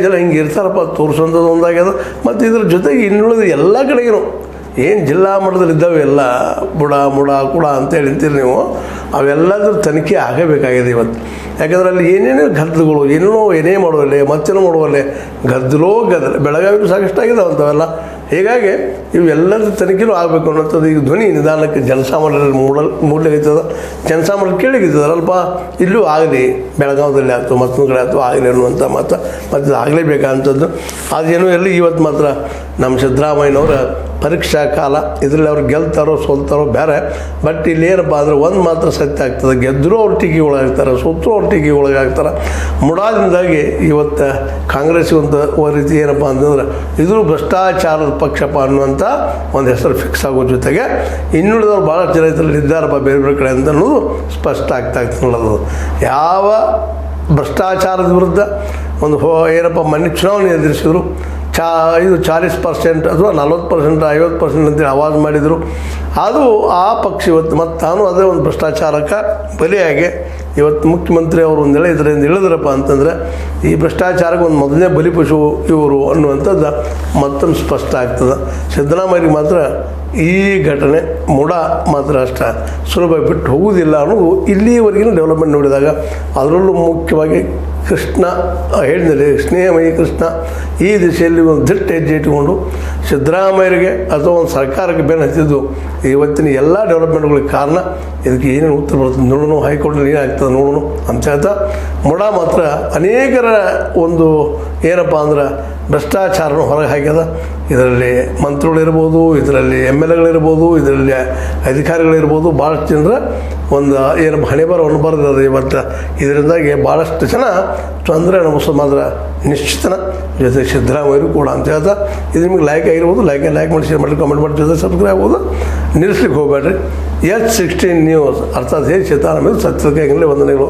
ಜನ ಹಿಂಗೆ ಇರ್ತಾರಪ್ಪ ತೋರಿಸೋಂಥದ್ದು ಒಂದಾಗ್ಯದ. ಮತ್ತು ಇದ್ರ ಜೊತೆಗೆ ಇನ್ನುಳಿದ ಎಲ್ಲ ಕಡೆಗೂ ಏನು ಜಿಲ್ಲಾ ಮಟ್ಟದಲ್ಲಿ ಇದ್ದಾವೆ ಎಲ್ಲ ಮುಡ ಕುಡ ಅಂತೇಳಿ ಅಂತೀರಿ ನೀವು, ಅವೆಲ್ಲದ್ರ ತನಿಖೆ ಆಗಬೇಕಾಗಿದೆ ಇವತ್ತು. ಯಾಕಂದ್ರೆ ಅಲ್ಲಿ ಏನೇನೋ ಗದ್ದಲಗಳು ಏನೇ ಮಾಡುವಲ್ಲೇ ಮತ್ತೇನೋ ಮಾಡುವಲ್ಲೇ ಗದ್ದಲೋ ಬೆಳಗಾವಿಗೂ ಸಾಕಷ್ಟಾಗಿದೆ ಅಂಥವೆಲ್ಲ. ಹೀಗಾಗಿ ಇವೆಲ್ಲದ ತನಿಖೆನೂ ಆಗಬೇಕು ಅನ್ನೋಂಥದ್ದು ಈಗ ಧ್ವನಿ ನಿಧಾನಕ್ಕೆ ಜನಸಾಮಾನ್ಯರಲ್ಲಿ ಮೂಡಲಿಕ್ಕೈತದ. ಜನಸಾಮಾನ್ಯರು ಕೇಳಿಗಿದ್ದರಲ್ಪ ಇಲ್ಲೂ ಆಗಲಿ, ಬೆಳಗಾವದಲ್ಲಿ ಆಯಿತು ಮತ್ತೊಂದು ಕಡೆ ಆಯಿತು ಆಗಲಿ ಅನ್ನುವಂಥ ಮತ್ತು ಆಗಲೇಬೇಕಂಥದ್ದು. ಅದೇನೂ ಎಲ್ಲಿ ಇವತ್ತು ಮಾತ್ರ ನಮ್ಮ ಸಿದ್ದರಾಮಯ್ಯನವರ ಪರೀಕ್ಷಾ ಕಾಲ, ಇದರಲ್ಲಿ ಅವ್ರು ಗೆಲ್ತಾರೋ ಸೋಲ್ತಾರೋ ಬೇರೆ. ಬಟ್ ಇಲ್ಲಿ ಏನಪ್ಪ ಅಂದರೆ ಒಂದು ಮಾತ್ರ ಸತ್ಯ ಆಗ್ತದೆ, ಗೆದ್ದರೂ ಅವ್ರು ಟೀಕೆ ಒಳಗಾಗ್ತಾರೆ, ಸೋತರೂ ಅವ್ರು ಟೀಕೆ ಒಳಗಾಗ್ತಾರೆ. ಮುಡಾದಿಂದಾಗಿ ಇವತ್ತು ಕಾಂಗ್ರೆಸ್ಗೆ ಒಂದು ರೀತಿ ಏನಪ್ಪ ಅಂತಂದ್ರೆ ಇದು ಭ್ರಷ್ಟಾಚಾರದ ಪಕ್ಷಪ ಅನ್ನುವಂಥ ಒಂದು ಹೆಸರು ಫಿಕ್ಸ್ ಆಗೋ ಜೊತೆಗೆ ಇನ್ನುಳಿದವ್ರು ಭಾಳ ಜನ ಇದರಲ್ಲಿ ಇದ್ದಾರಪ್ಪ ಬೇರೆ ಬೇರೆ ಕಡೆ ಅಂತ ಅನ್ನೋದು ಸ್ಪಷ್ಟ ಆಗ್ತಾಯಿತ್ತು. ಯಾವ ಭ್ರಷ್ಟಾಚಾರದ ವಿರುದ್ಧ ಒಂದು ಏನಪ್ಪ ಮೊನ್ನೆ ಚುನಾವಣೆ ಎದುರಿಸಿದ್ರು, ಇದು 40% ಅಥವಾ 40% 50% ಅಂತೇಳಿ ಆವಾಜ್ ಮಾಡಿದರು. ಅದು ಆ ಪಕ್ಷ ಇವತ್ತು ಮತ್ತು ತಾನು ಅದೇ ಒಂದು ಭ್ರಷ್ಟಾಚಾರಕ್ಕೆ ಬಲಿಯಾಗಿ ಇವತ್ತು ಮುಖ್ಯಮಂತ್ರಿ ಅವರು ಒಂದೆಳೆ ಇದರಿಂದ ಇಳಿದ್ರಪ್ಪ ಅಂತಂದರೆ ಈ ಭ್ರಷ್ಟಾಚಾರಕ್ಕೆ ಒಂದು ಮೊದಲನೇ ಬಲಿಪಶು ಇವರು ಅನ್ನುವಂಥದ್ದು ಮತ್ತೊಂದು ಸ್ಪಷ್ಟ ಆಗ್ತದೆ. ಸಿದ್ದರಾಮಯ್ಯರಿಗೆ ಮಾತ್ರ ಈ ಘಟನೆ ಮಾತ್ರ ಅಷ್ಟೇ ಸುಲಭ ಬಿಟ್ಟು ಹೋಗುವುದಿಲ್ಲ ಅನ್ನೋದು ಇಲ್ಲಿವರೆಗಿನ ಡೆವಲಪ್ಮೆಂಟ್ ನೋಡಿದಾಗ. ಅದರಲ್ಲೂ ಮುಖ್ಯವಾಗಿ ಕೃಷ್ಣ ಹೇಳಿದರೆ ಸ್ನೇಹಮಯಿ ಕೃಷ್ಣ ಈ ದಿಶೆಯಲ್ಲಿ ಒಂದು ದಿಟ್ಟ ಹೆಜ್ಜೆ ಇಟ್ಟುಕೊಂಡು ಸಿದ್ದರಾಮಯ್ಯರಿಗೆ ಅಥವಾ ಒಂದು ಸರ್ಕಾರಕ್ಕೆ ಬೆನ್ನು ಹತ್ತಿದ್ದು ಇವತ್ತಿನ ಎಲ್ಲ ಡೆವಲಪ್ಮೆಂಟ್ಗಳಿಗೆ ಕಾರಣ. ಇದಕ್ಕೆ ಏನೇನು ಉತ್ತರ ಬರ್ತದೆ ನೋಡೋಣ, ಹೈಕೋರ್ಟಲ್ಲಿ ಏನಾಗ್ತದೆ ನೋಡೋಣ ಅಂತ ಹೇಳ್ತಾ ಮಾತ್ರ ಅನೇಕರ ಒಂದು ಏನಪ್ಪ ಅಂದ್ರೆ ಭ್ರಷ್ಟಾಚಾರನ ಹೊರಗೆ ಹಾಕ್ಯದ. ಇದರಲ್ಲಿ ಮಂತ್ರಿಗಳಿರ್ಬೋದು, ಇದರಲ್ಲಿ MLAಗಳಿರ್ಬೋದು, ಇದರಲ್ಲಿ ಅಧಿಕಾರಿಗಳಿರ್ಬೋದು, ಭಾಳಷ್ಟು ಜನರ ಒಂದು ಏನು ಹಣೆಬರವನ್ನು ಬರೆದದ ಇವತ್ತು. ಇದರಿಂದಾಗಿ ಭಾಳಷ್ಟು ಜನ ತೊಂದರೆ ಅನುಭವಿಸೋದು ಮಾತ್ರ ನಿಶ್ಚಿತನ. ಜೊತೆಗೆ ಸಿದ್ದರಾಮಯ್ಯರು ಕೂಡ ಅಂತ ಹೇಳ್ತಾ ಇದು ನಿಮಗೆ ಲೈಕ್ ಆಗಿರ್ಬೋದು, ಲೈಕ್ ಮಾಡಿ ಶೇರ್ ಮಾಡಿ ಕಮೆಂಟ್ ಮಾಡಿ ಜೊತೆ ಸಬ್ಸ್ಕ್ರೈಬ್ ಆಗ್ಬೋದು. ನಿಲ್ಲಿಸ್ಲಿಕ್ಕೆ ಹೋಗಬೇಡ್ರಿ. H16 ನ್ಯೂಸ್ ಅರ್ಥಾತ್ ಹೇಗೆ ಸಿದ್ದರಾಮಯ್ಯ ಸತ್ಯಕ್ಕೆ ವಂದನೆಗಳು.